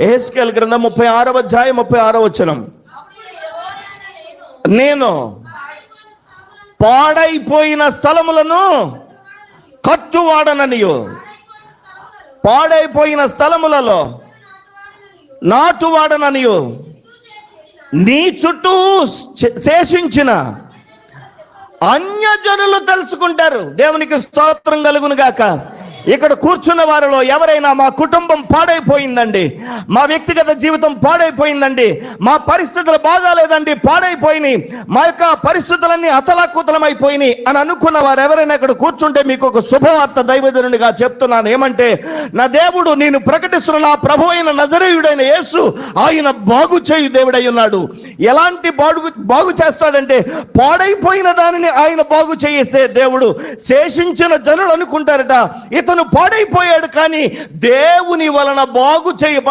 యెహెజ్కేలు గ్రంథం 36వ అధ్యాయం 36వ వచనం. నేను పాడైపోయిన స్థలములను కట్టువాడననియు, పాడైపోయిన స్థలములలో నాటువాడననియు నీ చుట్టూ శేషించిన అన్యజనులు తెలుసుకుంటారు. దేవునికి స్తోత్రం కలుగును గాక. ఇక్కడ కూర్చున్న వారిలో ఎవరైనా మా కుటుంబం పాడైపోయిందండి, మా వ్యక్తిగత జీవితం పాడైపోయిందండి, మా పరిస్థితులు బాగాలేదండి, పాడైపోయినాయి, మా యొక్క పరిస్థితులన్నీ అతలాకుతలమైపోయినాయి అని అనుకున్న వారు ఎవరైనా ఇక్కడ కూర్చుంటే మీకు ఒక శుభవార్త దైవజనునిగా చెప్తున్నాను. ఏమంటే, నా దేవుడు, నేను ప్రకటిస్తున్న నా ప్రభు అయిన నజరేయుడైన యేసు, ఆయన బాగు చేయు దేవుడై ఉన్నాడు. ఎలాంటి బాగు చేస్తాడంటే, పాడైపోయిన దానిని ఆయన బాగు చేసే దేవుడు. శేషించిన జనులు అనుకుంటారట, ఇతను పాడైపోయాడు, కానీ దేవుని వలన బాగు చేయబ